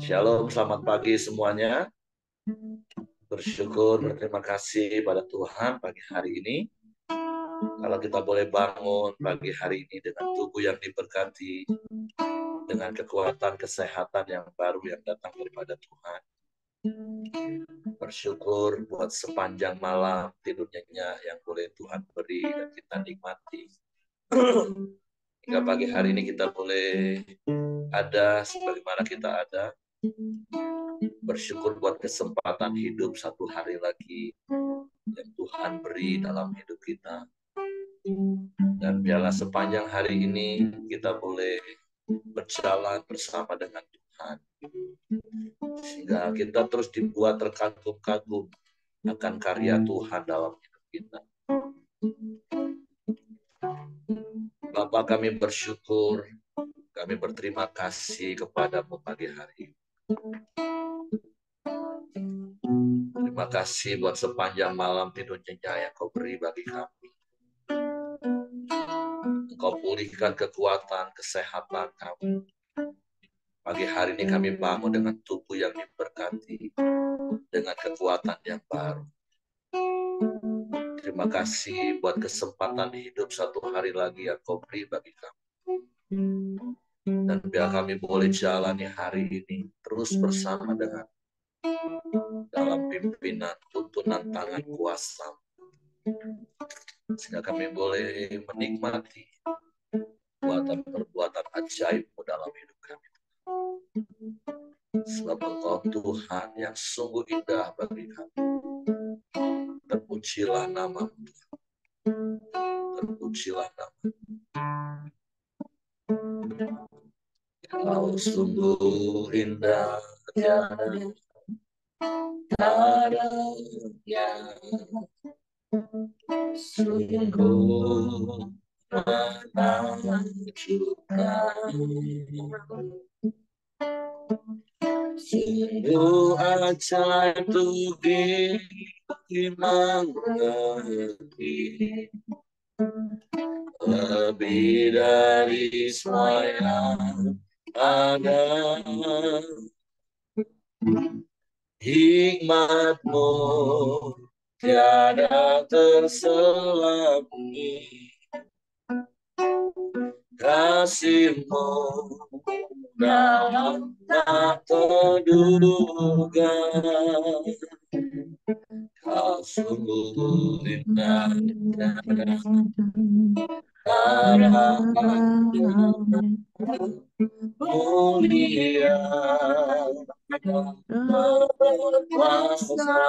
Shalom, selamat pagi semuanya. Bersyukur, berterima kasih pada Tuhan pagi hari ini. Kalau kita boleh bangun pagi hari ini dengan tubuh yang diberkati, dengan kekuatan kesehatan yang baru yang datang daripada Tuhan. Bersyukur buat sepanjang malam tidur nyenyak yang boleh Tuhan beri dan kita nikmati. Hingga pagi hari ini kita boleh ada sebagaimana kita ada. Bersyukur buat kesempatan hidup satu hari lagi yang Tuhan beri dalam hidup kita. Dan biarlah sepanjang hari ini kita boleh berjalan bersama dengan Tuhan. Sehingga kita terus dibuat terkagum-kagum akan karya Tuhan dalam hidup kita. Bapa, kami bersyukur, kami berterima kasih kepada-Mu pagi hari ini. Terima kasih buat sepanjang malam tidur nyenyak yang Kau beri bagi kami. Engkau pulihkan kekuatan, kesehatan kami. Pagi hari ini kami bangun dengan tubuh yang diberkati, dengan kekuatan yang baru. Terima kasih buat kesempatan hidup satu hari lagi yang Kau beri bagi kami. Dan biar kami boleh jalani hari ini terus bersama dengan dalam pimpinan tuntunan tangan kuasa. Sehingga kami boleh menikmati perbuatan ajaib-Mu dalam hidup kami. Sebab Engkau Tuhan yang sungguh indah bagi kami. Terpujilah nama-Mu. Terpujilah nama-Mu. Kau sungguh indah, tiada taranya. Sungguh menakjubkan. Sungguh ajaib untuk dimengerti. Lebih dari semua yang ada. Hikmat-Mu tiada terselami. Kasih-Mu dalam tak terduga. Kau sungguh indah, tiada taranya. Mulia berkuasa.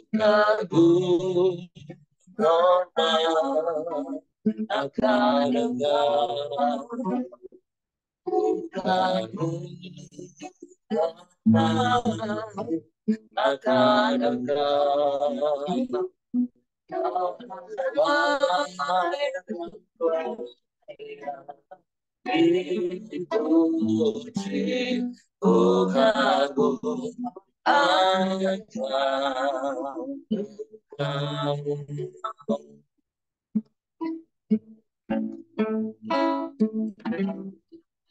Kagum hormat akan Engkau. Kagum hormat akan Engkau. Dipuji, oh kagum Engkau.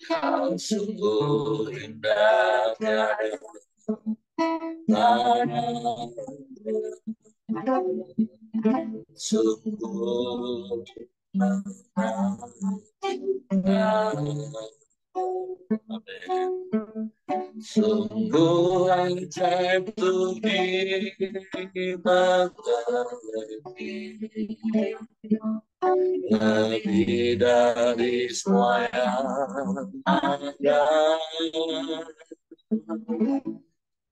Kau sungguh indah, tiada taranya. Sungguh sungguh ajaib untuk dimengerti. Lebih dari semua yang ada.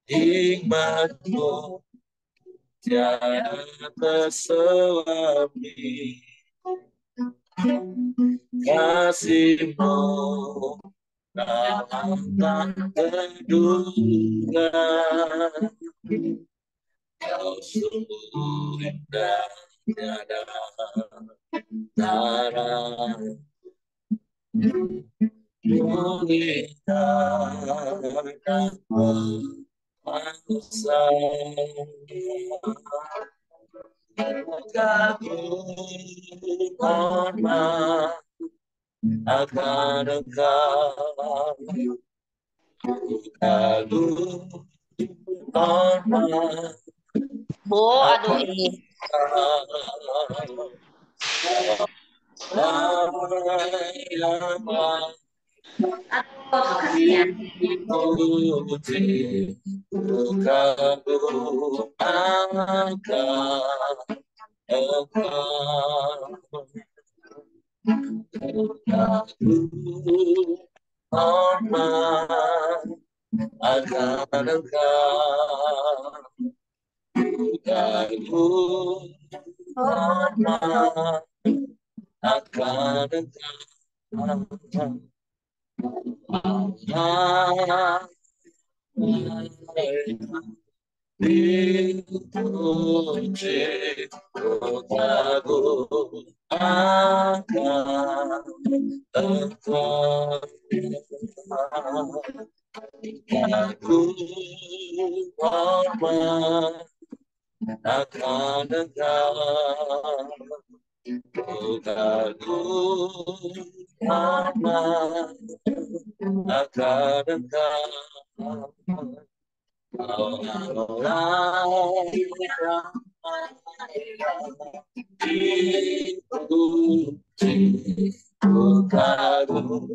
Hikmat-Mu tiada terselami. Kasih-Mu dalam tak terduga. Kau sungguh indah, tiada tara. Muliakan kuasa. Kagum hormat akan Engkau, kagum hormat Bu, aduh akan ini. Engkau. Aduh, makasih ya. Dipuji, kagum akan Engkau, kagum hormat akan Engkau, kagum hormat akan Engkau. Allah dipuji, kagum akan Engkau, kagum hormat akan Engkau, kagum hormat akan Engkau. Dipuji, kagum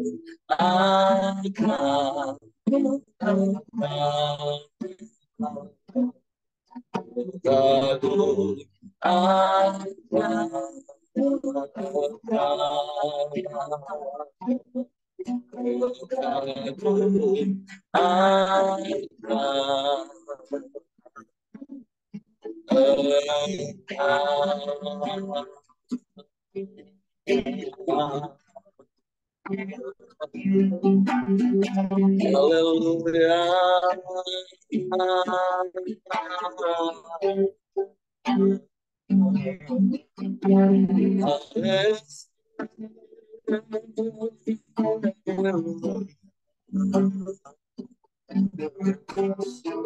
akan Engkau, kagum akan Engkau, kagum akan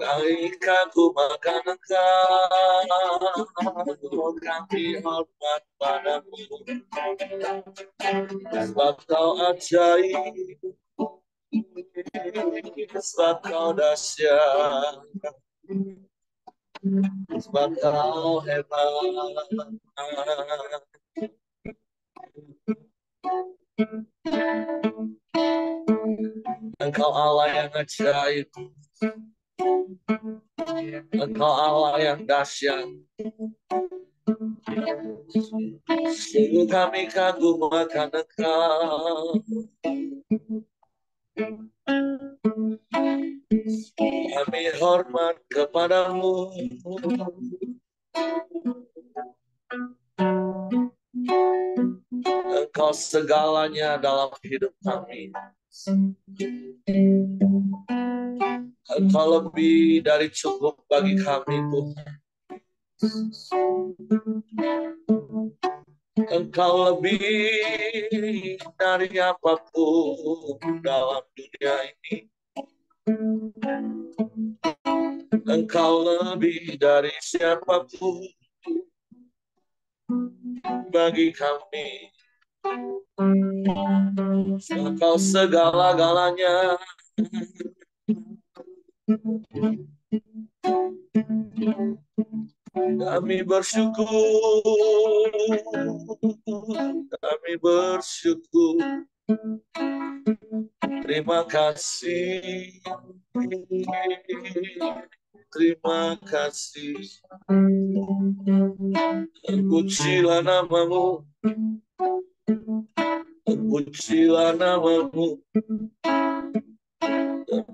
Kami makan Engkau, kami hormat padamu, sebab Kau ajaib, sebab Kau dahsyat, sebab Kau hebat. Engkau Allah yang ajaib, Engkau Allah yang dahsyat. Sungguh kami kagum akan Engkau, kami hormat kepadamu. Engkau segalanya dalam hidup kami. Engkau lebih dari cukup bagi kami, Tuhan. Engkau lebih dari apapun dalam dunia ini. Engkau lebih dari siapapun bagi kami. Engkau segala-galanya. Kami bersyukur, kami bersyukur. Terima kasih, terima kasih. Pujilah namamu, pujilah namamu,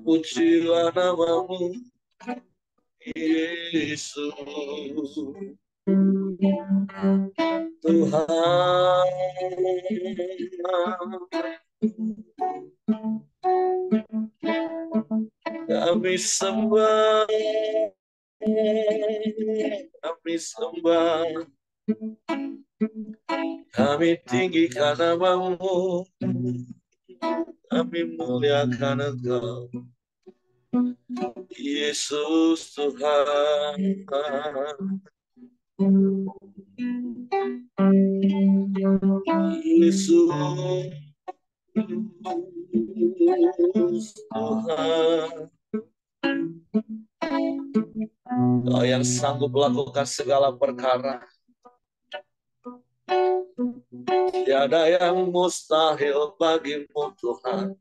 pujilah namamu, Yesus. Tuhan, kami sembah, kami sembah, kami tinggikan namamu, kami muliakan Engkau, Yesus Tuhan. Yesus, Tuhan, Kau yang sanggup melakukan segala perkara. Tiada yang mustahil bagimu Tuhan.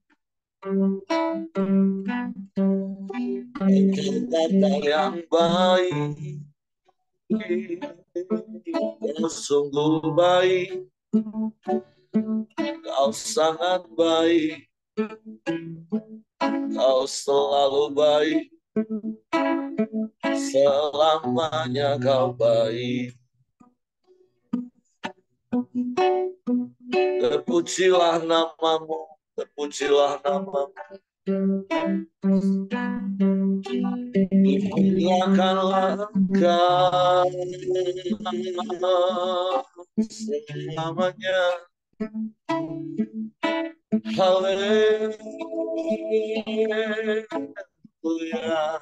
Engkau Bapa yang baik, Kau sungguh baik, Kau sangat baik, Kau selalu baik, selamanya Kau baik. Terpujilah namamu, terpujilah namamu. Dimuliakanlah Engkau selamanya. Haleluya, haleluya.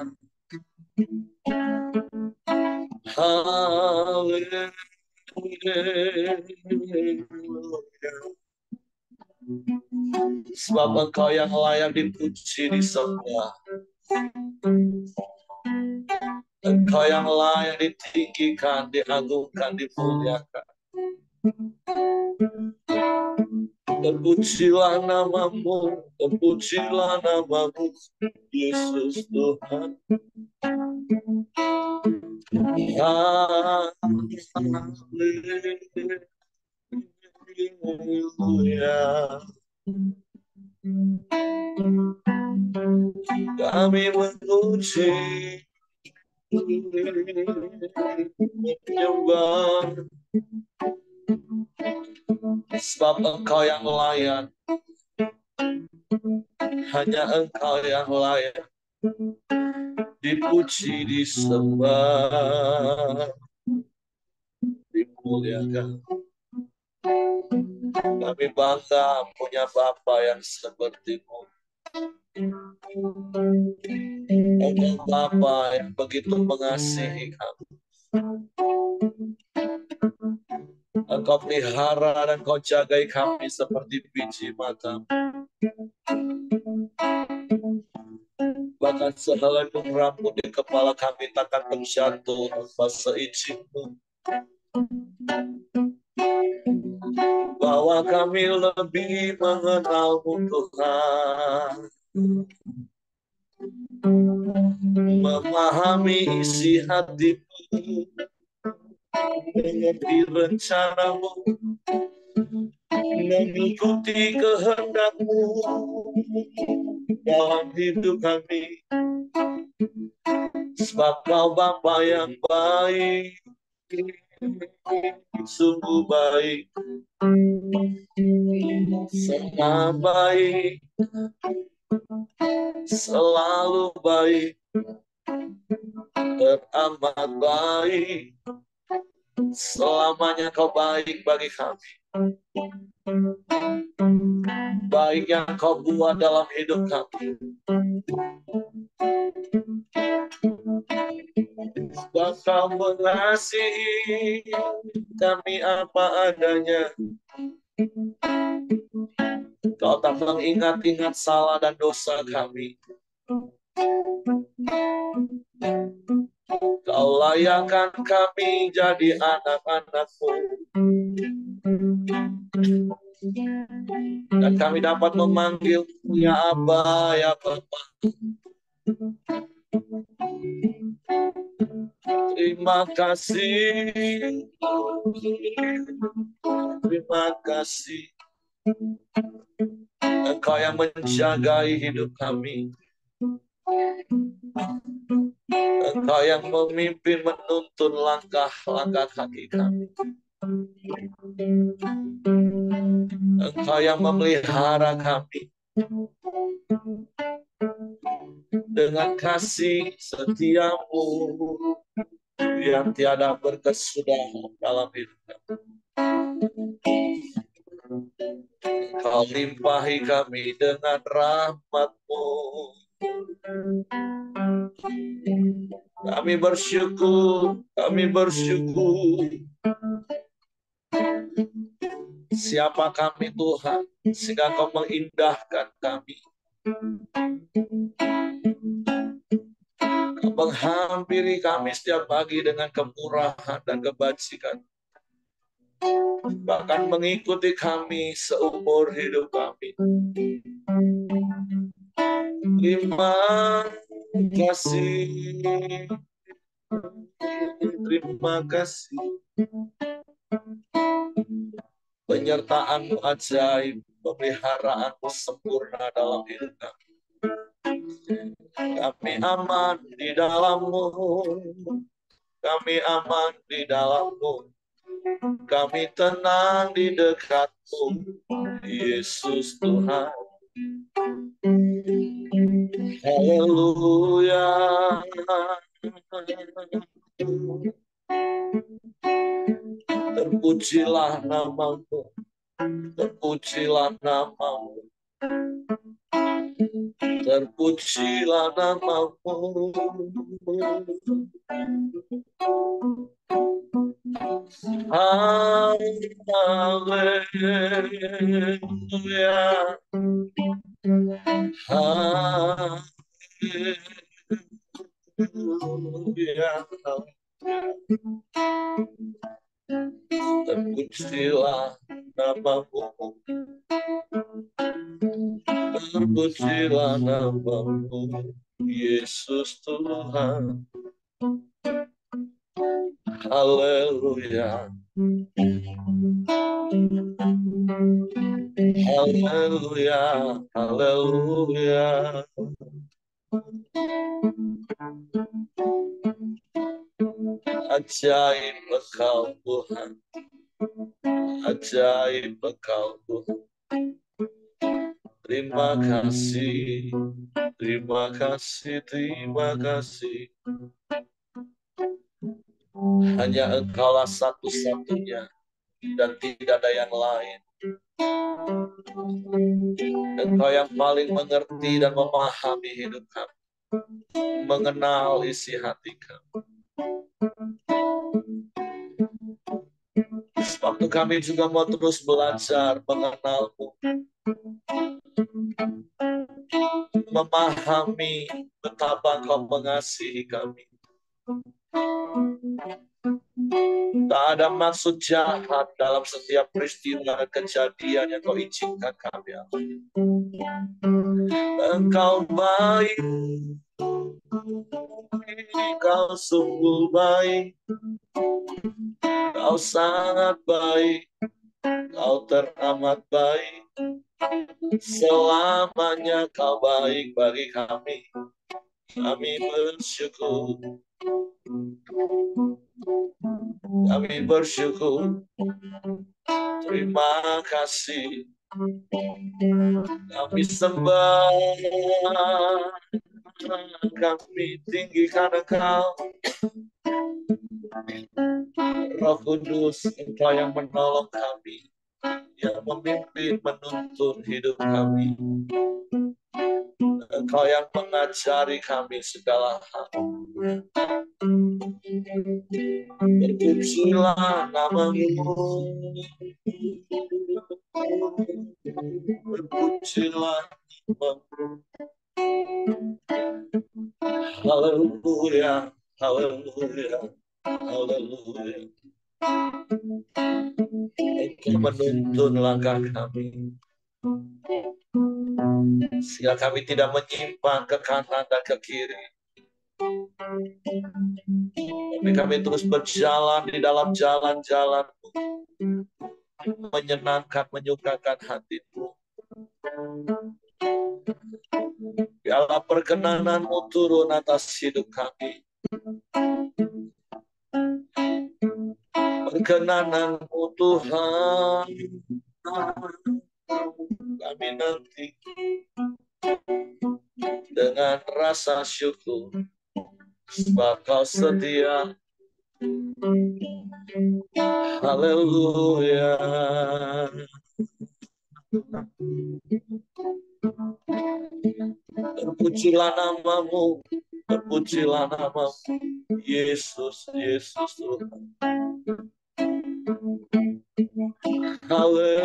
Sebab Engkau yang layak dipuji, disembah. Engkau yang layak ditinggikan, diagungkan, dimuliakan. Terpujilah namamu, terpujilah namamu, Yesus Tuhan. Haleluya. Kami memuji, menyembah, sebab Engkau yang layak, hanya Engkau yang layak dipuji, disembah, dimuliakan. Kami bangga punya Bapa yang seperti-Mu. Engkau Bapa yang begitu mengasihi kami. Engkau pelihara dan Kau jagai kami seperti biji mata. Bahkan sehelai rambut di kepala kami takkan terjatuh tanpa seizin-Mu. Bahwa kami lebih mengenal-Mu Tuhan, memahami isi hati-Mu, mengerti rencana-Mu, mengikuti kehendak-Mu dalam hidup kami. Sebab Kau Bapa yang baik, sungguh baik, sangat baik, selalu baik, teramat baik. Selamanya Kau baik bagi kami. Baik yang Kau buat dalam hidup kami. Sebab Kau mengasihi kami apa adanya. Kau tak mengingat-ingat salah dan dosa kami. Kau layakkan kami jadi anak-anak-Mu. Dan kami dapat memanggil-Mu ya Aba, ya Bapa. Terima kasih. Terima kasih. Engkau yang menjagai hidup kami. Engkau yang memimpin, menuntun langkah-langkah kaki kami. Engkau yang memelihara kami dengan kasih setia-Mu yang tiada berkesudahan dalam hidup kami. Kau limpahi kami dengan rahmat-Mu. Kami bersyukur, kami bersyukur. siapa kami Tuhan, sehingga Engkau mengindahkan kami. Kau menghampiri kami setiap pagi dengan kemurahan dan kebajikan. Bahkan mengikuti kami seumur hidup kami. Terima kasih. Terima kasih. Penyertaan-Mu ajaib, pemeliharaanmu sempurna dalam hidup kami. Kami aman di dalam-Mu. Kami aman di dalam-Mu. Kami tenang di dekat-Mu. Yesus Tuhan. Haleluya. Terpujilah nama-Mu. Terpujilah nama-Mu. Terpujilah nama-Mu. Haleluya. Haleluya. Terpujilah nama-Mu. Terpujilah nama-Mu. Yesus Tuhan. Haleluya. Haleluya. Haleluya. Ajaib Engkau Tuhan. Ajaib Engkau Tuhan. Terima kasih. Terima kasih. Terima kasih. Hanya Engkaulah satu-satunya dan tidak ada yang lain. Engkau yang paling mengerti dan memahami hidup kami, mengenal isi hati kami. Sebab itu kami juga mau terus belajar mengenal-Mu, memahami betapa Engkau mengasihi kami. Tak ada maksud jahat dalam setiap peristiwa dan kejadian yang Kau izinkan kami. Engkau baik, Kau sungguh baik, Kau sangat baik, Kau teramat baik. Selamanya Kau baik bagi kami. Kami bersyukur. Kami bersyukur. Terima kasih. Kami sembah. Kami tinggikan Engkau. Roh Kudus, Engkau yang menolong kami, yang memimpin menuntun hidup kami. Engkau yang mengajari kami segala hal. Terpujilah nama-Mu. Terpujilah nama-Mu. Haleluya, haleluya, haleluya. Engkau menuntun langkah kami, sehingga kami tidak menyimpang ke kanan dan ke kiri. Tapi kami terus berjalan di dalam jalan-jalan-Mu, menyenangkan, menyukakan hati-Mu. Biarlah perkenanan-Mu turun atas hidup kami. Perkenanan-Mu Tuhan, kami nanti dengan rasa syukur, sebab Kau setia. Haleluya. Terpujilah nama-Mu, terpujilah nama-Mu, Yesus, Yesus Tuhan. Haleluya.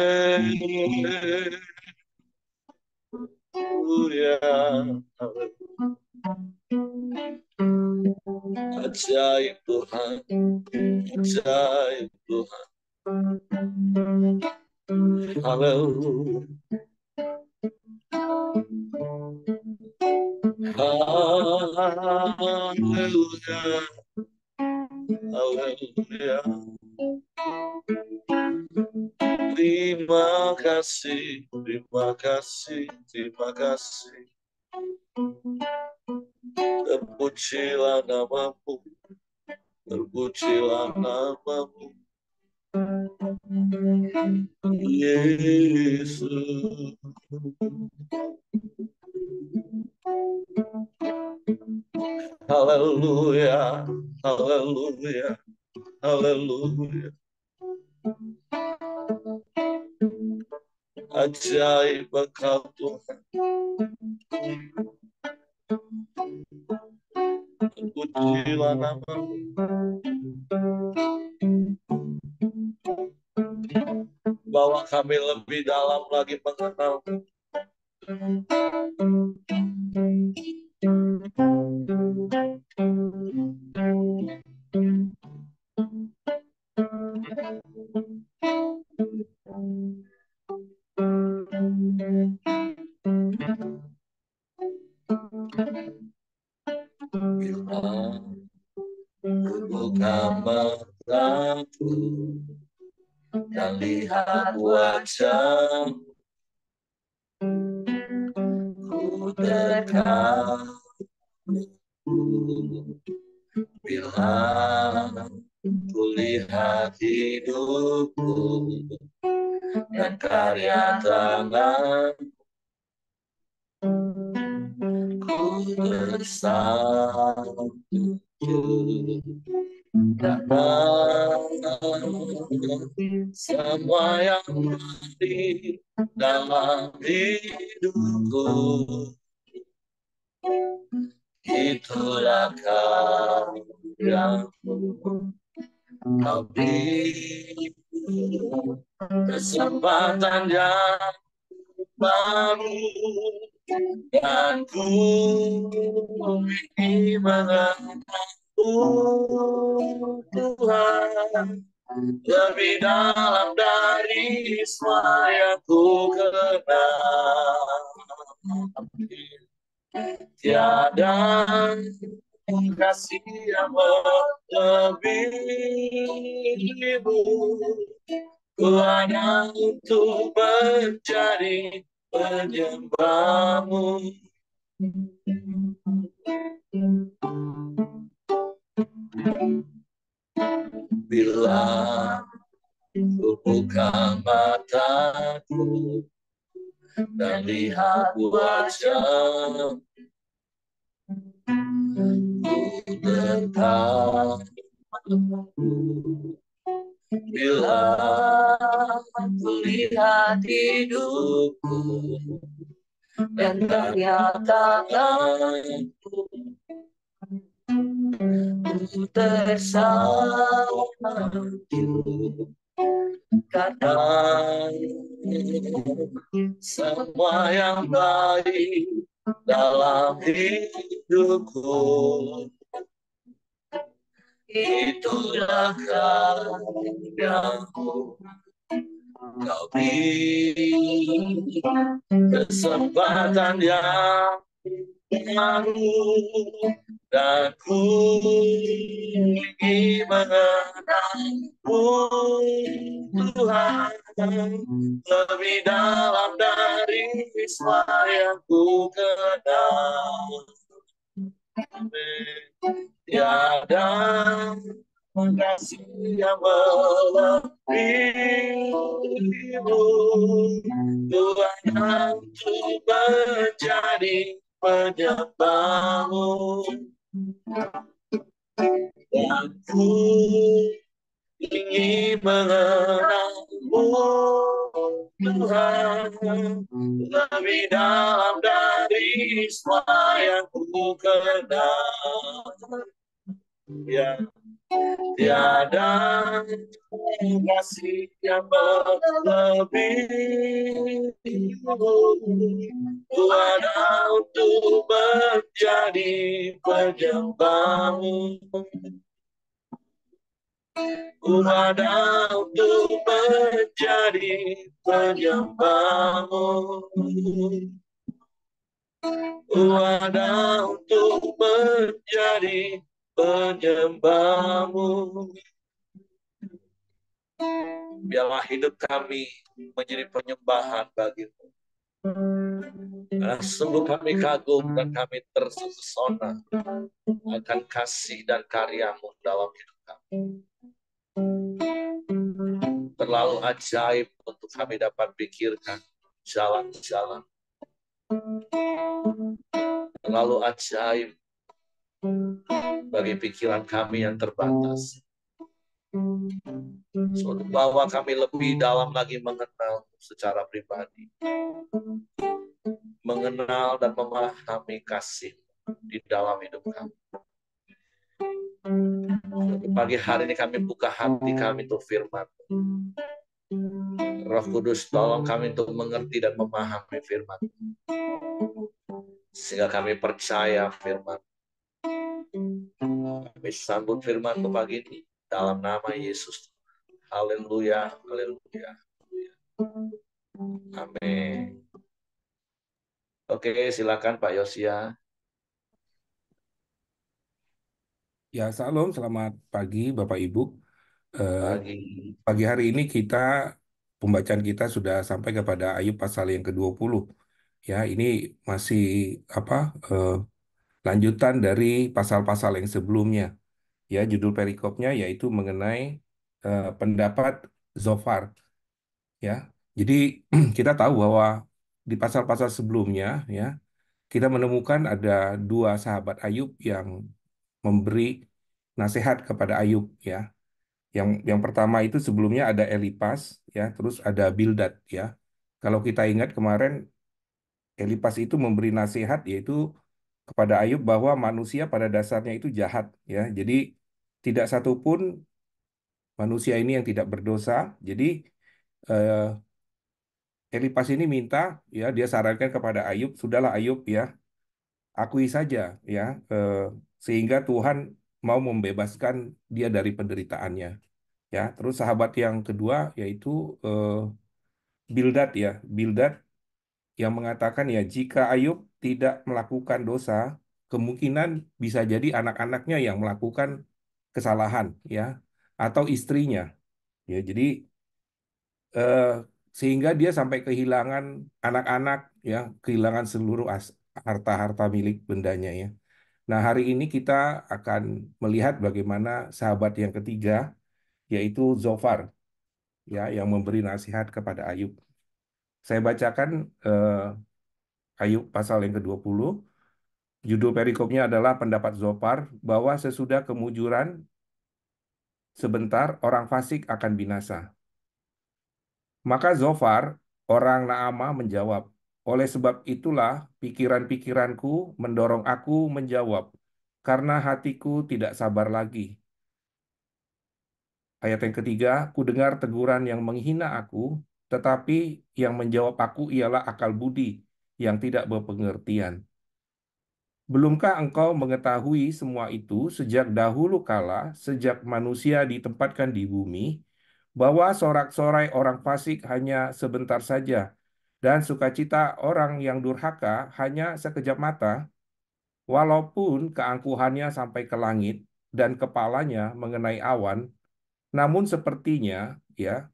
Ajaib Tuhan, ajaib Tuhan. Haleluya. Haleluya. Haleluya. Terima kasih, terima kasih, terima kasih. Terpujilah namamu, terpujilah namamu, Yesus. Haleluya, haleluya, haleluya. Ajaib Engkau Tuhan. Terpujilah namamu. Bawa kami lebih dalam lagi mengenal. Buka mataku dan lihat wajah, ku dekat bila ku lihat hidupku dan karya tangan, ku bersatu karena semua yang di dalam hidupku itulah karyamu. Kau beri kesempatan yang baru dan ku ingin mengenalmu Tuhan lebih dalam dari semua yang ku kenal. Tiada kasih yang melebihimu. Ku hanya untuk menjadi penyembahmu. Bila ku buka mataku dan lihat wajah, ku dekat. Bila ku lihat hidupku dan karya tanganku, ku tersanjung karena semua yang baik dalam hidupku itulah karyamu. Kau beri kesempatan yang baru dan ku ingin mengenalmu Tuhan lebih dalam dari semua yang ku kenal. Tiada kasih yang melebihimu. Tuhan untuk menjadi penyembahmu. Dan ku ingin mengenalmu Tuhan lebih dalam dari semua yang ku kenal. Ya, Tiada kasih yang melebihi. Ku ada untuk menjadi penyembahmu. Ku ada untuk menjadi penyembahmu. Ku ada untuk menjadi penyembahmu. Biarlah hidup kami menjadi penyembahan bagimu. Karena sungguh kami kagum dan kami terpesona akan kasih dan karyamu dalam hidup kami. Terlalu ajaib untuk kami dapat pikirkan jalan-jalan. Terlalu ajaib bagi pikiran kami yang terbatas. Untuk bahwa kami lebih dalam lagi mengenal secara pribadi. Mengenal dan memahami kasih di dalam hidup kami. Pagi hari ini kami buka hati kami untuk firman. Roh Kudus tolong kami untuk mengerti dan memahami firman. Sehingga kami percaya firman. Kami sambut firman pagi ini dalam nama Yesus. Haleluya, haleluya. Amin. Oke, silakan Pak Yosia. Ya, salam, selamat pagi Bapak Ibu. Pagi. Pagi hari ini pembacaan kita sudah sampai kepada Ayub pasal yang ke-20. Ya, ini masih lanjutan dari pasal-pasal yang sebelumnya. Ya, judul perikopnya yaitu mengenai pendapat Zofar. Ya, jadi kita tahu bahwa di pasal-pasal sebelumnya, ya, kita menemukan ada dua sahabat Ayub yang memberi nasihat kepada Ayub, ya. Yang pertama itu sebelumnya ada Elipas, ya, terus ada Bildad, ya. Kalau kita ingat kemarin Elipas itu memberi nasihat yaitu kepada Ayub bahwa manusia pada dasarnya itu jahat, ya. Jadi tidak satupun manusia ini yang tidak berdosa. Jadi eh, Elipas ini minta, ya, dia sarankan kepada Ayub, sudahlah Ayub, ya, akui saja, ya, sehingga Tuhan mau membebaskan dia dari penderitaannya. Ya, terus sahabat yang kedua yaitu Bildad, ya, Bildad yang mengatakan ya jika Ayub tidak melakukan dosa, kemungkinan bisa jadi anak-anaknya yang melakukan kesalahan, ya, atau istrinya, ya. Jadi eh, sehingga dia sampai kehilangan anak-anak, ya, kehilangan seluruh harta-harta milik bendanya, ya. Nah, hari ini kita akan melihat bagaimana sahabat yang ketiga yaitu Zofar, ya, yang memberi nasihat kepada Ayub. Saya bacakan Ayub pasal yang ke-20. Judul perikopnya adalah pendapat Zofar bahwa sesudah kemujuran sebentar orang fasik akan binasa. Maka Zofar, orang Naama menjawab, oleh sebab itulah pikiran-pikiranku mendorong aku menjawab, karena hatiku tidak sabar lagi. Ayat yang ketiga, ku dengar teguran yang menghina aku, tetapi yang menjawab aku ialah akal budi yang tidak berpengertian. Belumkah engkau mengetahui semua itu sejak dahulu kala, sejak manusia ditempatkan di bumi, bahwa sorak-sorai orang fasik hanya sebentar saja, dan sukacita orang yang durhaka hanya sekejap mata, walaupun keangkuhannya sampai ke langit dan kepalanya mengenai awan, namun sepertinya, ya,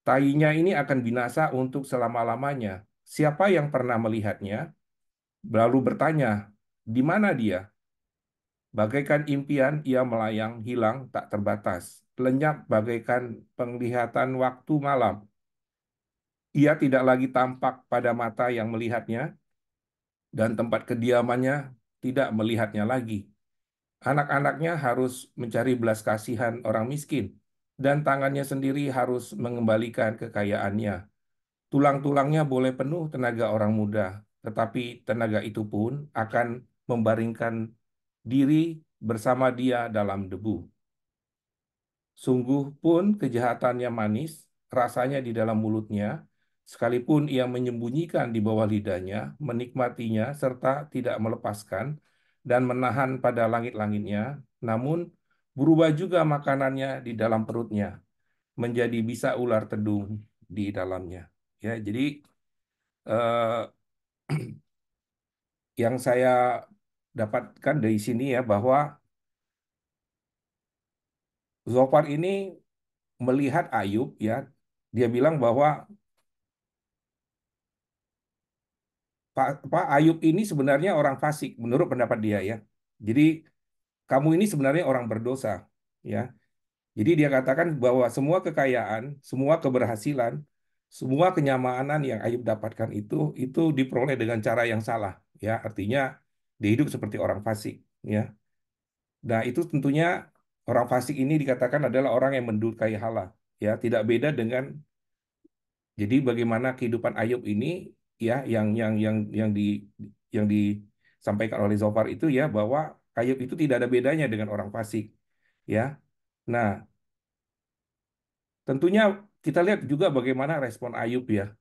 tainya ini akan binasa untuk selama-lamanya. Siapa yang pernah melihatnya? Lalu bertanya, di mana dia? Bagaikan impian ia melayang hilang tak terbatas, lenyap bagaikan penglihatan waktu malam. Ia tidak lagi tampak pada mata yang melihatnya, dan tempat kediamannya tidak melihatnya lagi. Anak-anaknya harus mencari belas kasihan orang miskin, dan tangannya sendiri harus mengembalikan kekayaannya. Tulang-tulangnya boleh penuh tenaga orang muda, tetapi tenaga itu pun akan membaringkan diri bersama dia dalam debu. Sungguh pun kejahatannya manis, rasanya di dalam mulutnya, sekalipun ia menyembunyikan di bawah lidahnya, menikmatinya serta tidak melepaskan dan menahan pada langit-langitnya, namun berubah juga makanannya di dalam perutnya, menjadi bisa ular tedung di dalamnya. Ya, jadi eh, yang saya dapatkan dari sini ya bahwa Zofar ini melihat Ayub ya, dia bilang bahwa Pak Ayub ini sebenarnya orang fasik menurut pendapat dia ya. Jadi kamu ini sebenarnya orang berdosa ya. Jadi dia katakan bahwa semua kekayaan, semua keberhasilan, semua kenyamanan yang Ayub dapatkan itu diperoleh dengan cara yang salah ya. Artinya dia hidup seperti orang fasik ya. Nah, itu tentunya orang fasik ini dikatakan adalah orang yang mendukai Allah ya, tidak beda dengan jadi bagaimana kehidupan Ayub ini ya yang disampaikan oleh Zofar itu ya bahwa Ayub itu tidak ada bedanya dengan orang fasik ya. Nah, tentunya kita lihat juga bagaimana respon Ayub ya.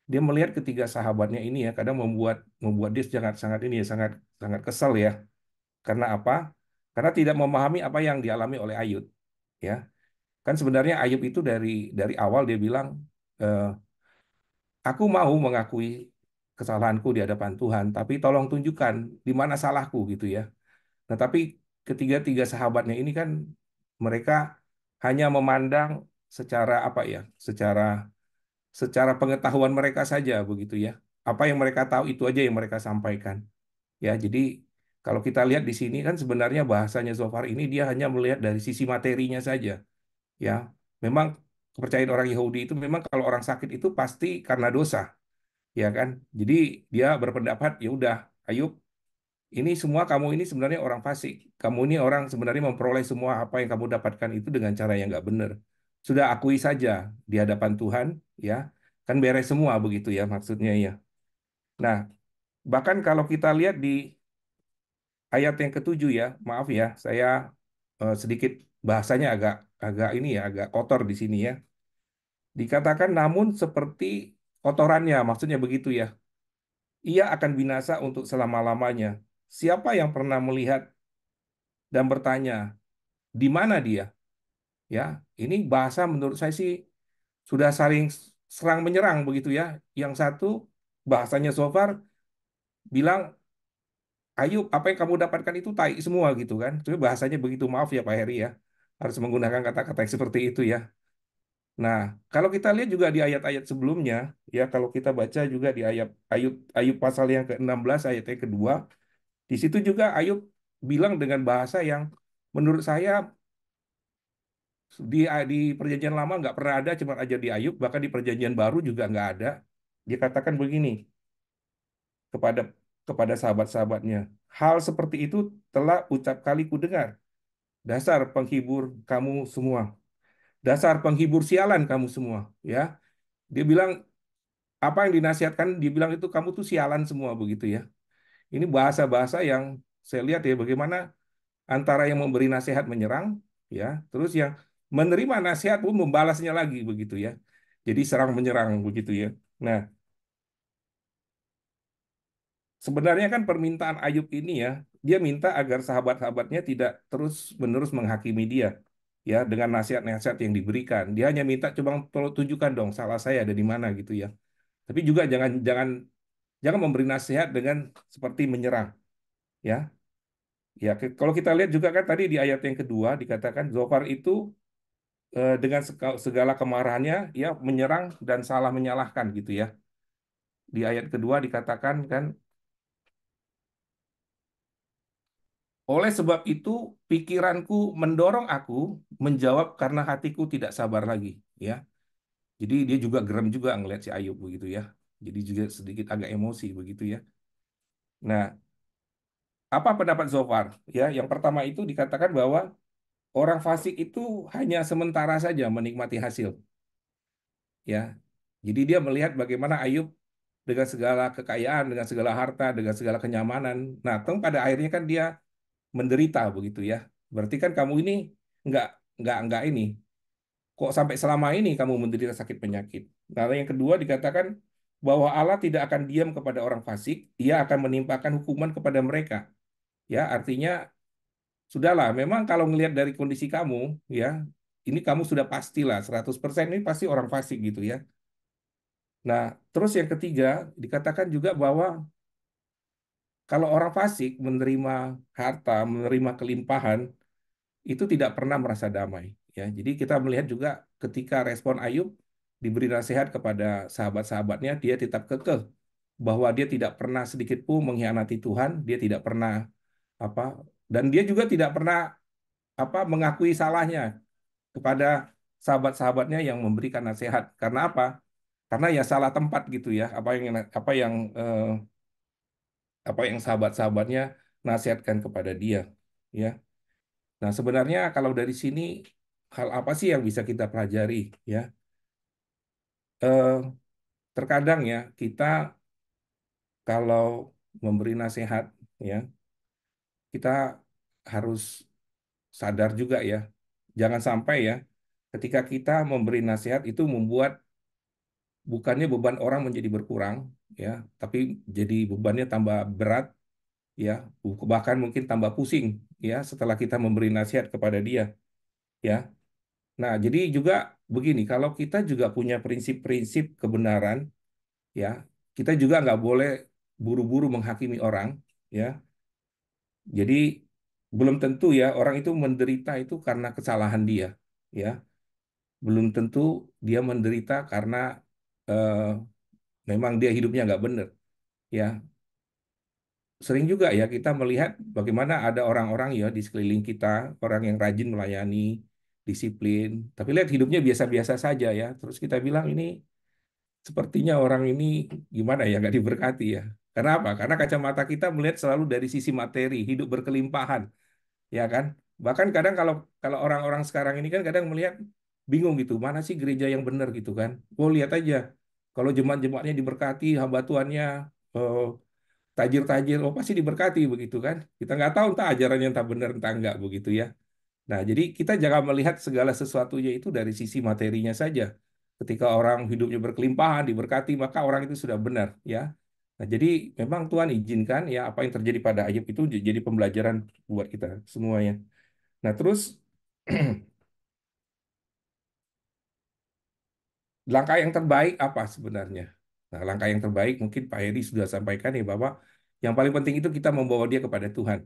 Dia melihat ketiga sahabatnya ini ya kadang membuat membuat dia sangat sangat ini ya sangat sangat kesal ya. Karena apa? Karena tidak memahami apa yang dialami oleh Ayub ya. Kan sebenarnya Ayub itu dari awal dia bilang eh, aku mau mengakui kesalahanku di hadapan Tuhan, tapi tolong tunjukkan di mana salahku gitu ya. Nah, tapi ketiga-tiga sahabatnya ini kan mereka hanya memandang secara apa ya, secara pengetahuan mereka saja begitu ya. Apa yang mereka tahu itu aja yang mereka sampaikan. Ya, jadi kalau kita lihat di sini kan sebenarnya bahasanya Zofar ini dia hanya melihat dari sisi materinya saja. Ya, memang kepercayaan orang Yahudi itu memang kalau orang sakit itu pasti karena dosa ya kan? Jadi dia berpendapat ya udah, Ayub, ini semua kamu ini sebenarnya orang fasik. Kamu ini orang sebenarnya memperoleh semua apa yang kamu dapatkan itu dengan cara yang nggak benar. Sudah akui saja di hadapan Tuhan, ya kan beres semua begitu ya maksudnya ya. Nah, bahkan kalau kita lihat di ayat yang ketujuh ya, maaf ya, saya sedikit bahasanya agak agak ini ya, agak kotor di sini ya. Dikatakan namun seperti kotorannya, maksudnya begitu ya. Ia akan binasa untuk selama-lamanya. Siapa yang pernah melihat dan bertanya, di mana dia? Ya, ini bahasa menurut saya sih sudah saling serang menyerang begitu ya. Yang satu bahasanya so far bilang, Ayub, apa yang kamu dapatkan itu tai semua gitu kan. Tapi bahasanya begitu, maaf ya Pak Heri ya. Harus menggunakan kata-kata yang seperti itu ya. Nah, kalau kita lihat juga di ayat-ayat sebelumnya, ya kalau kita baca juga di ayat Ayub Ayub pasal yang ke-16 ayat yang kedua, di situ juga Ayub bilang dengan bahasa yang menurut saya di perjanjian lama nggak pernah ada, cuma aja di Ayub, bahkan di perjanjian baru juga nggak ada. Dia katakan begini kepada kepada sahabat-sahabatnya, hal seperti itu telah ucap kali ku dengar. Dasar penghibur kamu semua, dasar penghibur sialan kamu semua. Ya, dia bilang apa yang dinasihatkan, dia bilang itu kamu tuh sialan semua begitu ya. Ini bahasa-bahasa yang saya lihat ya bagaimana antara yang memberi nasihat menyerang ya terus yang menerima nasihat pun membalasnya lagi begitu ya, jadi serang menyerang begitu ya. Nah, sebenarnya kan permintaan Ayub ini ya, dia minta agar sahabat-sahabatnya tidak terus-menerus menghakimi dia ya dengan nasihat-nasihat yang diberikan. Dia hanya minta coba tolong tunjukkan dong salah saya ada di mana gitu ya, tapi juga jangan jangan jangan memberi nasihat dengan seperti menyerang ya. Ya, kalau kita lihat juga kan tadi di ayat yang kedua dikatakan Zofar itu dengan segala kemarahannya ya menyerang dan salah menyalahkan gitu ya. Di ayat kedua dikatakan kan oleh sebab itu pikiranku mendorong aku menjawab karena hatiku tidak sabar lagi ya. Jadi dia juga geram juga ngelihat si Ayub begitu ya. Jadi juga sedikit agak emosi begitu ya. Nah, apa pendapat Zofar? Ya, yang pertama itu dikatakan bahwa orang fasik itu hanya sementara saja menikmati hasil ya. Jadi dia melihat bagaimana Ayub dengan segala kekayaan, dengan segala harta, dengan segala kenyamanan. Nah, pada akhirnya kan dia menderita begitu ya. Berarti kan kamu ini nggak nggak ini. Kok sampai selama ini kamu menderita sakit penyakit? Nah, yang kedua dikatakan bahwa Allah tidak akan diam kepada orang fasik, Ia akan menimpakan hukuman kepada mereka. Ya, artinya sudahlah, memang kalau ngelihat dari kondisi kamu, ya, ini kamu sudah pastilah 100% ini pasti orang fasik gitu ya. Nah, terus yang ketiga dikatakan juga bahwa kalau orang fasik menerima harta, menerima kelimpahan, itu tidak pernah merasa damai. Ya, jadi kita melihat juga ketika respon Ayub diberi nasihat kepada sahabat-sahabatnya, dia tetap kekeh bahwa dia tidak pernah sedikit pun mengkhianati Tuhan, dia tidak pernah apa, dan dia juga tidak pernah mengakui salahnya kepada sahabat-sahabatnya yang memberikan nasihat. Karena apa? Karena ya salah tempat gitu ya, eh, apa yang sahabat-sahabatnya nasihatkan kepada dia, ya. Nah, sebenarnya kalau dari sini hal apa sih yang bisa kita pelajari ya? Eh, Terkadang ya kita kalau memberi nasihat ya, kita harus sadar juga ya. Jangan sampai ya ketika kita memberi nasihat itu membuat bukannya beban orang menjadi berkurang ya, tapi jadi bebannya tambah berat ya, bahkan mungkin tambah pusing ya setelah kita memberi nasihat kepada dia ya. Nah, jadi juga begini, kalau kita juga punya prinsip-prinsip kebenaran, ya, kita juga nggak boleh buru-buru menghakimi orang, ya. Jadi belum tentu ya orang itu menderita itu karena kesalahan dia, ya. Belum tentu dia menderita karena eh, memang dia hidupnya nggak benar, ya. Sering juga ya kita melihat bagaimana ada orang-orang ya di sekeliling kita, orang yang rajin melayani, disiplin, tapi lihat hidupnya biasa-biasa saja ya. Terus kita bilang ini sepertinya orang ini gimana ya nggak diberkati ya. Karena apa? Karena kacamata kita melihat selalu dari sisi materi, hidup berkelimpahan, ya kan? Bahkan kadang kalau kalau orang-orang sekarang ini kan kadang melihat bingung gitu, mana sih gereja yang benar gitu kan? Oh lihat aja, kalau jemaat-jemaatnya diberkati, hamba Tuhannya eh, tajir-tajir, oh pasti diberkati begitu kan? Kita nggak tahu entah ajarannya entah benar entah enggak begitu ya. Nah, jadi kita jangan melihat segala sesuatunya itu dari sisi materinya saja. Ketika orang hidupnya berkelimpahan, diberkati, maka orang itu sudah benar, ya. Nah, jadi memang Tuhan izinkan ya apa yang terjadi pada Ayub itu jadi pembelajaran buat kita semuanya. Nah, terus langkah yang terbaik apa sebenarnya? Nah, langkah yang terbaik mungkin Pak Heri sudah sampaikan ya bahwa yang paling penting itu kita membawa dia kepada Tuhan.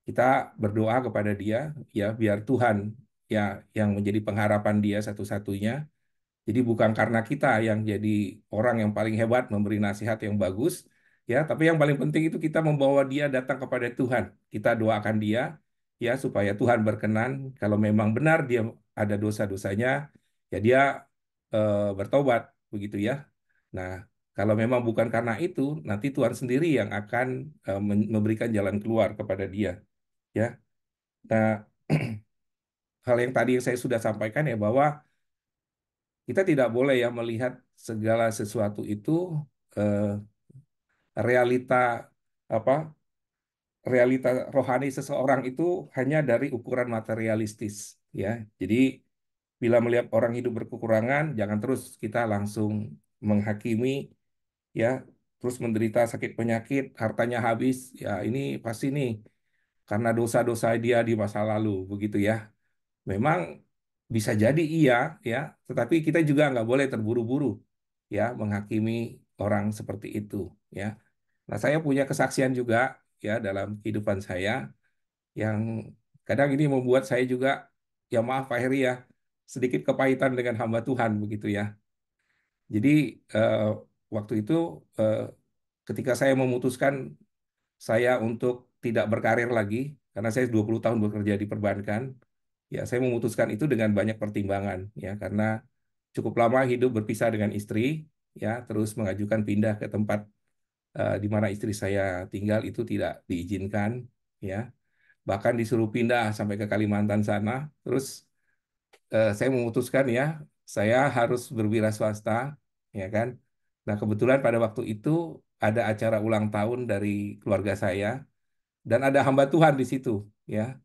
Kita berdoa kepada dia ya biar Tuhan ya yang menjadi pengharapan dia satu-satunya. Jadi bukan karena kita yang jadi orang yang paling hebat memberi nasihat yang bagus, ya, tapi yang paling penting itu kita membawa dia datang kepada Tuhan. Kita doakan dia, ya, supaya Tuhan berkenan. Kalau memang benar dia ada dosa-dosanya, ya dia bertobat, begitu ya. Nah, kalau memang bukan karena itu, nanti Tuhan sendiri yang akan memberikan jalan keluar kepada dia, ya. Nah, hal yang tadi yang saya sudah sampaikan ya bahwa kita tidak boleh ya melihat segala sesuatu itu eh, realita apa realita rohani seseorang itu hanya dari ukuran materialistis ya. Jadi bila melihat orang hidup berkekurangan jangan terus kita langsung menghakimi ya, terus menderita sakit penyakit, hartanya habis, ya ini pasti nih karena dosa-dosa dia di masa lalu begitu ya. Memang bisa jadi iya ya, tetapi kita juga nggak boleh terburu-buru ya menghakimi orang seperti itu ya. Nah, saya punya kesaksian juga ya dalam kehidupan saya yang kadang ini membuat saya juga ya maaf Pak Heri ya sedikit kepahitan dengan hamba Tuhan begitu ya. Jadi eh, waktu itu eh, ketika saya memutuskan saya untuk tidak berkarir lagi karena saya 20 tahun bekerja di perbankan. Ya, saya memutuskan itu dengan banyak pertimbangan ya karena cukup lama hidup berpisah dengan istri ya, terus mengajukan pindah ke tempat di mana istri saya tinggal itu tidak diizinkan ya. Bahkan disuruh pindah sampai ke Kalimantan sana. Terus saya memutuskan ya, saya harus berwira swasta ya kan. Nah, kebetulan pada waktu itu ada acara ulang tahun dari keluarga saya dan ada hamba Tuhan di situ ya.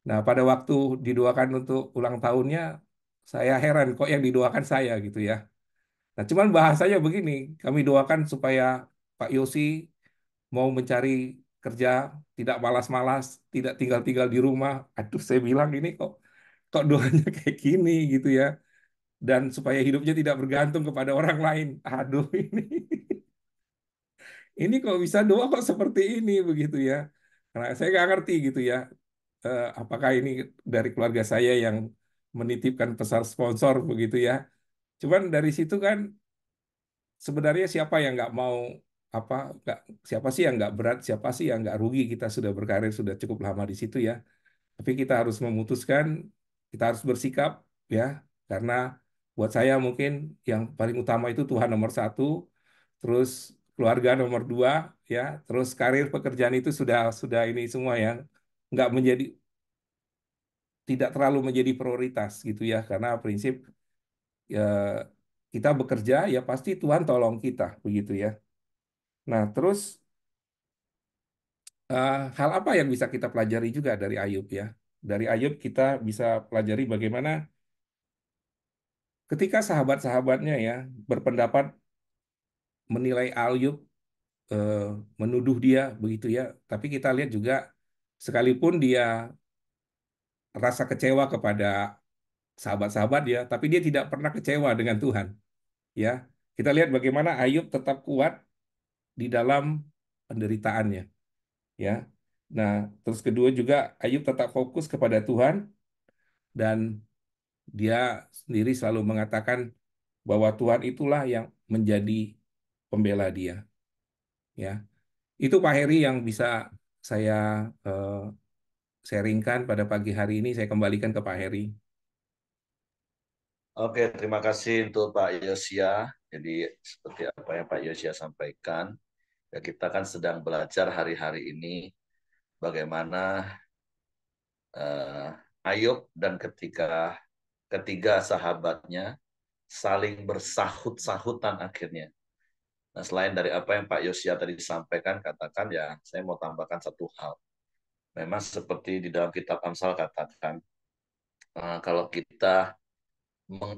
Nah, pada waktu didoakan untuk ulang tahunnya, saya heran kok yang didoakan saya gitu ya. Nah, cuman bahasanya begini, kami doakan supaya Pak Yosi mau mencari kerja, tidak malas-malas, tidak tinggal-tinggal di rumah. Aduh, saya bilang ini kok doanya kayak gini gitu ya. Dan supaya hidupnya tidak bergantung kepada orang lain. Aduh, ini kok bisa doa kok seperti ini begitu ya. Karena saya nggak ngerti gitu ya. Apakah ini dari keluarga saya yang menitipkan pesan sponsor begitu ya. Cuman dari situ kan sebenarnya siapa yang nggak mau apa nggak siapa sih yang nggak berat, siapa sih yang nggak rugi, kita sudah berkarir sudah cukup lama di situ ya. Tapi kita harus memutuskan, kita harus bersikap ya, karena buat saya mungkin yang paling utama itu Tuhan nomor satu, terus keluarga nomor dua ya, terus karir pekerjaan itu sudah ini semua ya, nggak menjadi tidak terlalu menjadi prioritas gitu ya, karena prinsip ya, kita bekerja ya pasti Tuhan tolong kita begitu ya. Nah terus hal apa yang bisa kita pelajari juga dari Ayub ya? Dari Ayub kita bisa pelajari bagaimana ketika sahabat-sahabatnya ya berpendapat menilai Ayub, eh, menuduh dia begitu ya, tapi kita lihat juga sekalipun dia rasa kecewa kepada sahabat-sahabat ya, tapi dia tidak pernah kecewa dengan Tuhan ya. Kita lihat bagaimana Ayub tetap kuat di dalam penderitaannya ya. Nah, terus kedua juga Ayub tetap fokus kepada Tuhan dan dia sendiri selalu mengatakan bahwa Tuhan itulah yang menjadi pembela dia ya. Itu Pak Heri yang bisa saya eh, sharingkan pada pagi hari ini. Saya kembalikan ke Pak Heri. Oke, terima kasih untuk Pak Yosia. Jadi seperti apa yang Pak Yosia sampaikan, ya kita kan sedang belajar hari-hari ini bagaimana eh, Ayub dan ketiga sahabatnya saling bersahut-sahutan akhirnya. Nah, selain dari apa yang Pak Yosia tadi sampaikan, katakan ya, saya mau tambahkan satu hal. Memang seperti di dalam kitab Amsal katakan, kalau kita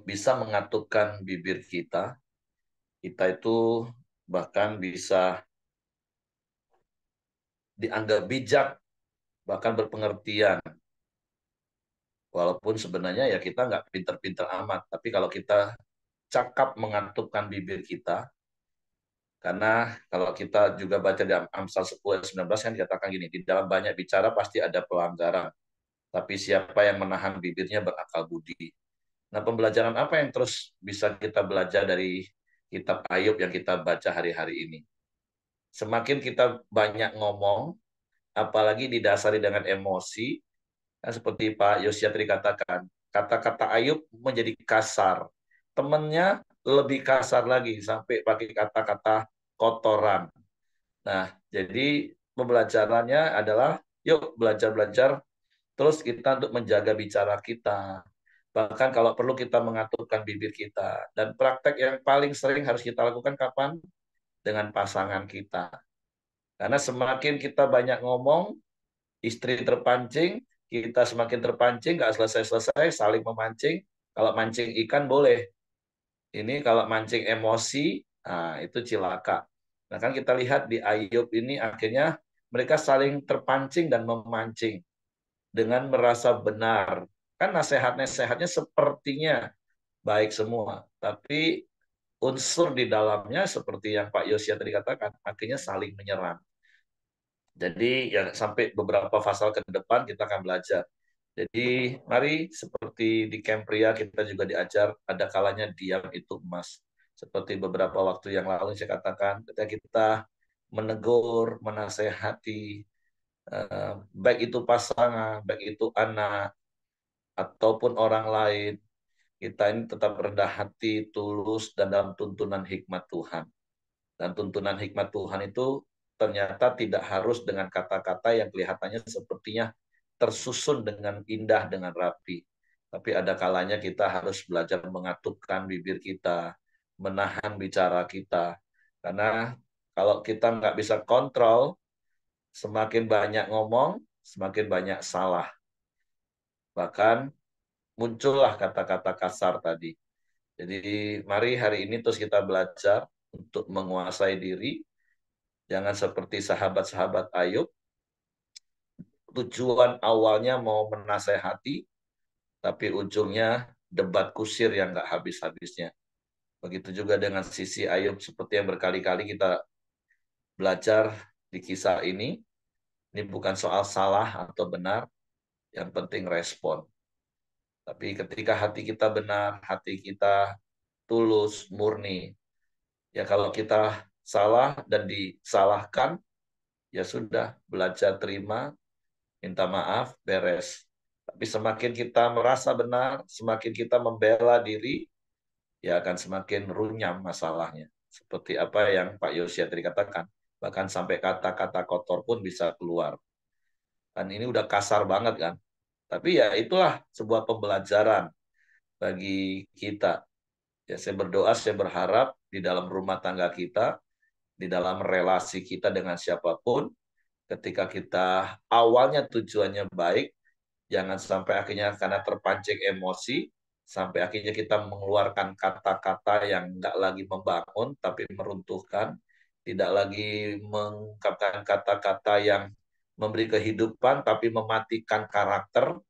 bisa mengatupkan bibir kita, kita itu bahkan bisa dianggap bijak, bahkan berpengertian. Walaupun sebenarnya ya kita nggak pinter-pinter amat, tapi kalau kita cakap mengatupkan bibir kita, karena kalau kita juga baca di Amsal 10 ayat 19 kan dikatakan gini, di dalam banyak bicara pasti ada pelanggaran, tapi siapa yang menahan bibirnya berakal budi. Nah, pembelajaran apa yang terus bisa kita belajar dari kitab Ayub yang kita baca hari-hari ini? Semakin kita banyak ngomong, apalagi didasari dengan emosi, kan seperti Pak Yosiatri katakan, kata-kata Ayub menjadi kasar. Temannya lebih kasar lagi, sampai pakai kata-kata kotoran. Nah, jadi pembelajarannya adalah, yuk belajar-belajar terus kita untuk menjaga bicara kita. Bahkan kalau perlu kita mengatupkan bibir kita. Dan praktek yang paling sering harus kita lakukan kapan? Dengan pasangan kita. Karena semakin kita banyak ngomong, istri terpancing, kita semakin terpancing, nggak selesai-selesai, saling memancing. Kalau mancing ikan boleh. Ini kalau mancing emosi, nah itu cilaka. Nah kan kita lihat di Ayub ini akhirnya mereka saling terpancing dan memancing dengan merasa benar. Kan nasihat-nasihatnya sepertinya baik semua, tapi unsur di dalamnya seperti yang Pak Yosia tadi katakan, akhirnya saling menyerang. Jadi ya sampai beberapa pasal ke depan kita akan belajar. Jadi mari seperti di camp pria kita juga diajar ada kalanya diam itu emas. Seperti beberapa waktu yang lalu saya katakan ketika kita menegur, menasehati, baik itu pasangan, baik itu anak, ataupun orang lain, kita ini tetap rendah hati, tulus, dan dalam tuntunan hikmat Tuhan. Dan tuntunan hikmat Tuhan itu ternyata tidak harus dengan kata-kata yang kelihatannya sepertinya tersusun dengan indah, dengan rapi. Tapi ada kalanya kita harus belajar mengatupkan bibir kita, menahan bicara kita. Karena kalau kita nggak bisa kontrol, semakin banyak ngomong, semakin banyak salah. Bahkan muncullah kata-kata kasar tadi. Jadi mari hari ini terus kita belajar untuk menguasai diri. Jangan seperti sahabat-sahabat Ayub. Tujuan awalnya mau menasehati, tapi ujungnya debat kusir yang nggak habis-habisnya. Begitu juga dengan sisi Ayub, seperti yang berkali-kali kita belajar di kisah ini. Ini bukan soal salah atau benar, yang penting respon. Tapi ketika hati kita benar, hati kita tulus, murni, ya kalau kita salah dan disalahkan, ya sudah, belajar terima, minta maaf, beres. Tapi semakin kita merasa benar, semakin kita membela diri, ya akan semakin runyam masalahnya. Seperti apa yang Pak Yosia tadi katakan, bahkan sampai kata-kata kotor pun bisa keluar. Dan ini udah kasar banget kan. Tapi ya itulah sebuah pembelajaran bagi kita. Ya saya berdoa, saya berharap di dalam rumah tangga kita, di dalam relasi kita dengan siapapun, ketika kita awalnya tujuannya baik, jangan sampai akhirnya karena terpancing emosi, sampai akhirnya kita mengeluarkan kata-kata yang nggak lagi membangun, tapi meruntuhkan, tidak lagi mengungkapkan kata-kata yang memberi kehidupan, tapi mematikan karakter.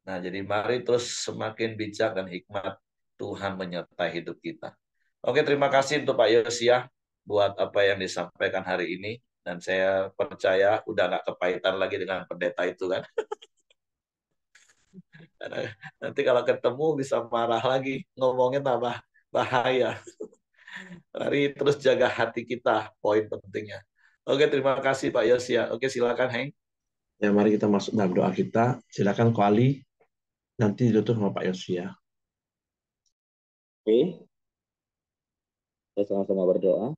Nah, jadi mari terus semakin bijak dan hikmat Tuhan menyertai hidup kita. Oke, terima kasih untuk Pak Yosia buat apa yang disampaikan hari ini. Dan saya percaya udah nggak kepahitan lagi dengan pendeta itu kan. Karena nanti kalau ketemu bisa marah lagi, ngomongin tambah bahaya. Mari terus jaga hati kita, poin pentingnya. Oke, terima kasih Pak Yosia. Oke, silakan Heng. Ya, mari kita masuk dalam doa kita. Silakan Ko Ali, nanti ditutup sama Pak Yosia. Oke, kita sama-sama berdoa.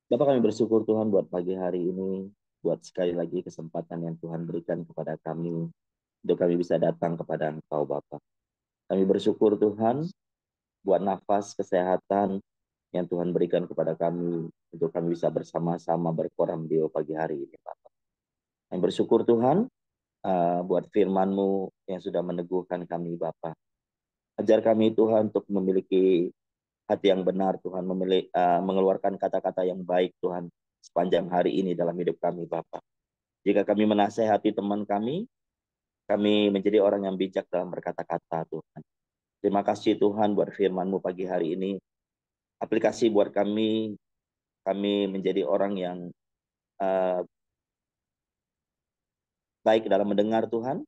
Bapak, kami bersyukur Tuhan buat pagi hari ini, buat sekali lagi kesempatan yang Tuhan berikan kepada kami, untuk kami bisa datang kepada Engkau Bapak. Kami bersyukur Tuhan buat nafas kesehatan yang Tuhan berikan kepada kami, untuk kami bisa bersama-sama berkoram di pagi hari ini Bapak. Kami bersyukur Tuhan buat firman-Mu yang sudah meneguhkan kami Bapak. Ajar kami Tuhan untuk memiliki hati yang benar Tuhan, mengeluarkan kata-kata yang baik Tuhan sepanjang hari ini dalam hidup kami Bapak. Jika kami menasehati teman kami menjadi orang yang bijak dalam berkata-kata Tuhan. Terima kasih Tuhan buat firman-Mu pagi hari ini. Aplikasi buat kami menjadi orang yang baik dalam mendengar Tuhan,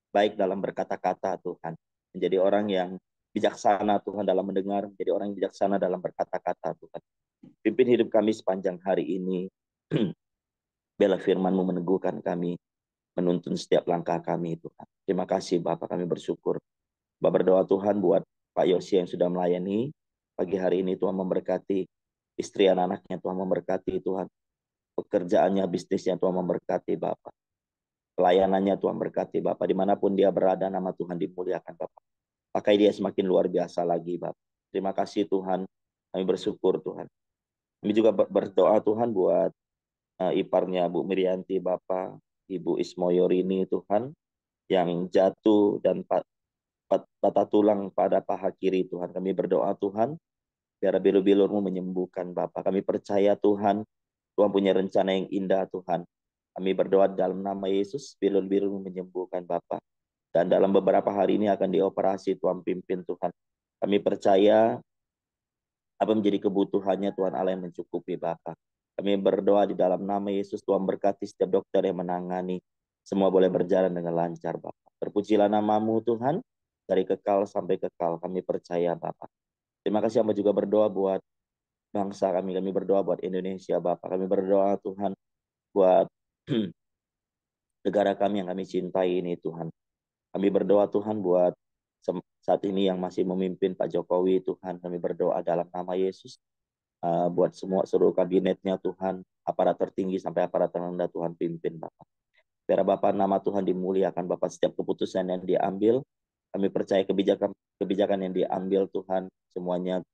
baik dalam berkata-kata Tuhan. Menjadi orang yang bijaksana Tuhan dalam mendengar, menjadi orang yang bijaksana dalam berkata-kata Tuhan. Pimpin hidup kami sepanjang hari ini. Biarlah firman-Mu meneguhkan kami, menuntun setiap langkah kami Tuhan. Terima kasih Bapak, kami bersyukur. Bapak berdoa Tuhan buat Pak Yosi yang sudah melayani pagi hari ini, Tuhan memberkati istri anak-anaknya, Tuhan memberkati Tuhan. Pekerjaannya, bisnisnya Tuhan memberkati Bapak. Pelayanannya Tuhan berkati Bapak. Dimanapun dia berada, nama Tuhan dimuliakan Bapak. Pakai dia semakin luar biasa lagi Bapak. Terima kasih Tuhan. Kami bersyukur Tuhan. Kami juga berdoa Tuhan buat iparnya Bu Mirianti Bapak, Ibu Ismoyorini Tuhan, yang jatuh dan patah tulang pada paha kiri Tuhan. Kami berdoa Tuhan, biar bilur-bilur-Mu menyembuhkan Bapak. Kami percaya Tuhan, Tuhan punya rencana yang indah Tuhan. Kami berdoa dalam nama Yesus, bilur-bilur-Mu menyembuhkan Bapak. Dan dalam beberapa hari ini akan dioperasi, Tuhan pimpin Tuhan. Kami percaya apa menjadi kebutuhannya Tuhan Allah yang mencukupi Bapak. Kami berdoa di dalam nama Yesus, Tuhan berkati setiap dokter yang menangani. Semua boleh berjalan dengan lancar Bapak. Terpujilah nama-Mu Tuhan, dari kekal sampai kekal. Kami percaya Bapak. Terima kasih hamba juga berdoa buat bangsa kami. Kami berdoa buat Indonesia Bapak. Kami berdoa Tuhan buat negara kami yang kami cintai ini Tuhan. Kami berdoa Tuhan buat saat ini yang masih memimpin Pak Jokowi Tuhan. Kami berdoa dalam nama Yesus. Buat seluruh kabinetnya Tuhan. Aparat tertinggi sampai aparat terendah Tuhan pimpin Bapak. Biar Bapak nama Tuhan dimuliakan Bapak. Setiap keputusan yang diambil, kami percaya kebijakan yang diambil Tuhan. Semuanya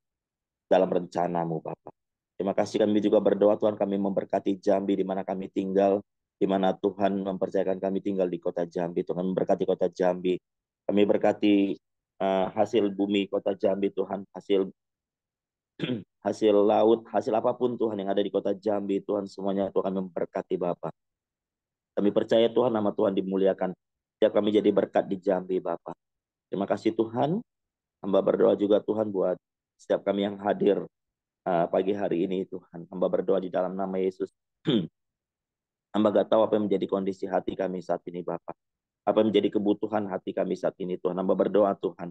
dalam rencana-Mu Bapak. Terima kasih, kami juga berdoa Tuhan, kami memberkati Jambi di mana kami tinggal. di mana Tuhan mempercayakan kami tinggal di kota Jambi. Tuhan memberkati kota Jambi. Kami berkati hasil bumi kota Jambi, Tuhan, hasil hasil laut, hasil apapun Tuhan yang ada di kota Jambi, Tuhan, semuanya Tuhan memberkati Bapa. Kami percaya Tuhan, nama Tuhan dimuliakan. Setiap kami jadi berkat di Jambi, Bapa. Terima kasih Tuhan. Hamba berdoa juga Tuhan buat setiap kami yang hadir pagi hari ini, Tuhan. Hamba berdoa di dalam nama Yesus. Hamba gak tahu apa yang menjadi kondisi hati kami saat ini, Bapak. Apa yang menjadi kebutuhan hati kami saat ini, Tuhan. Hamba berdoa, Tuhan.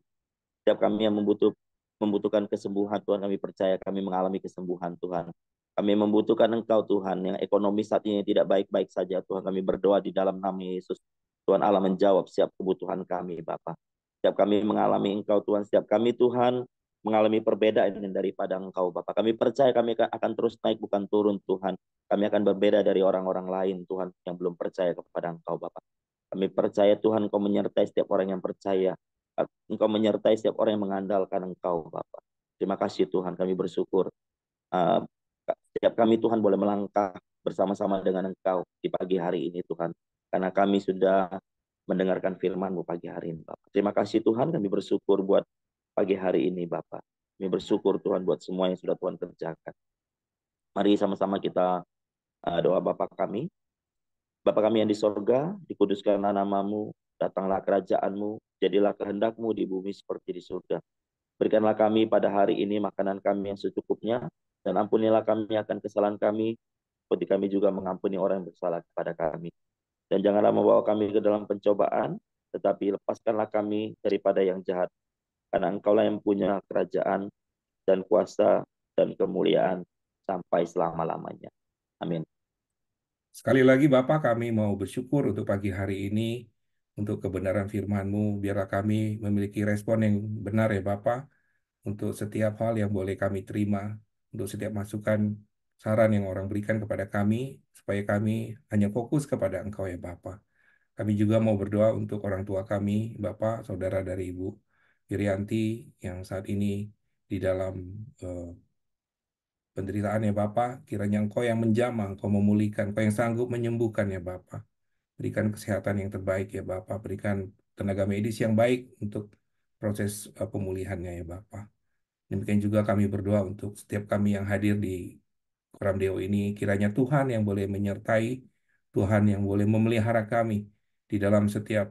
Setiap kami yang membutuhkan kesembuhan, Tuhan, kami percaya kami mengalami kesembuhan, Tuhan. Kami membutuhkan Engkau, Tuhan, yang ekonomi saat ini tidak baik-baik saja, Tuhan. Kami berdoa di dalam nama Yesus. Tuhan Allah menjawab setiap kebutuhan kami, Bapak. Setiap kami mengalami Engkau, Tuhan. Setiap kami, Tuhan, mengalami perbedaan daripada Engkau, Bapak. Kami percaya kami akan terus naik, bukan turun, Tuhan. Kami akan berbeda dari orang-orang lain, Tuhan, yang belum percaya kepada Engkau, Bapak. Kami percaya, Tuhan, Engkau menyertai setiap orang yang percaya. Engkau menyertai setiap orang yang mengandalkan Engkau, Bapak. Terima kasih, Tuhan. Kami bersyukur. Setiap kami, Tuhan, boleh melangkah bersama-sama dengan Engkau di pagi hari ini, Tuhan. Karena kami sudah mendengarkan firman-Mu pagi hari ini, Bapak. Terima kasih, Tuhan. Kami bersyukur buat pagi hari ini, Bapak. Kami bersyukur, Tuhan, buat semua yang sudah Tuhan kerjakan. Mari sama-sama kita doa Bapa kami. Bapa kami yang di sorga, dikuduskanlah nama-Mu, datanglah kerajaan-Mu, jadilah kehendak-Mu di bumi seperti di surga. Berikanlah kami pada hari ini makanan kami yang secukupnya, dan ampunilah kami akan kesalahan kami, seperti kami juga mengampuni orang yang bersalah kepada kami. Dan janganlah membawa kami ke dalam pencobaan, tetapi lepaskanlah kami daripada yang jahat. Karena Engkaulah yang punya kerajaan dan kuasa dan kemuliaan sampai selama-lamanya. Amin. Sekali lagi Bapak, kami mau bersyukur untuk pagi hari ini, untuk kebenaran firman-Mu. Biarlah kami memiliki respon yang benar ya Bapak, untuk setiap hal yang boleh kami terima, untuk setiap masukan, saran yang orang berikan kepada kami, supaya kami hanya fokus kepada Engkau ya Bapak. Kami juga mau berdoa untuk orang tua kami, Bapak, saudara dari Ibu Irianti, yang saat ini di dalam penderitaan ya Bapak. Kiranya Engkau yang menjamah, Engkau memulihkan, Engkau yang sanggup menyembuhkan ya Bapak. Berikan kesehatan yang terbaik ya Bapak, berikan tenaga medis yang baik untuk proses pemulihannya ya Bapak. Demikian juga kami berdoa untuk setiap kami yang hadir di Koram Deo ini, kiranya Tuhan yang boleh menyertai, Tuhan yang boleh memelihara kami di dalam setiap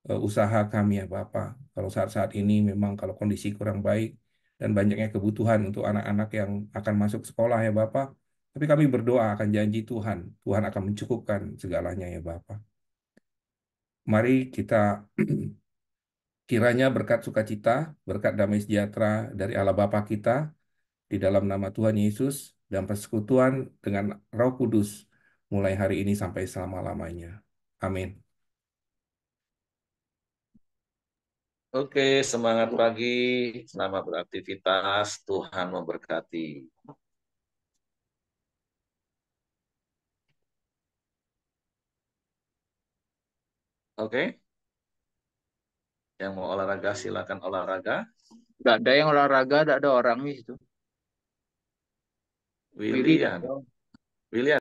usaha kami ya Bapak. Kalau saat-saat ini memang kalau kondisi kurang baik dan banyaknya kebutuhan untuk anak-anak yang akan masuk sekolah ya Bapak, tapi kami berdoa akan janji Tuhan, Tuhan akan mencukupkan segalanya ya Bapak. Mari kita kiranya berkat sukacita, berkat damai sejahtera dari Allah Bapa kita, di dalam nama Tuhan Yesus, dan persekutuan dengan Roh Kudus, mulai hari ini sampai selama-lamanya. Amin. Oke, semangat pagi, selamat beraktivitas, Tuhan memberkati. Oke, yang mau olahraga silakan olahraga. Nggak ada yang olahraga, nggak ada orang di situ. William, Willy, William.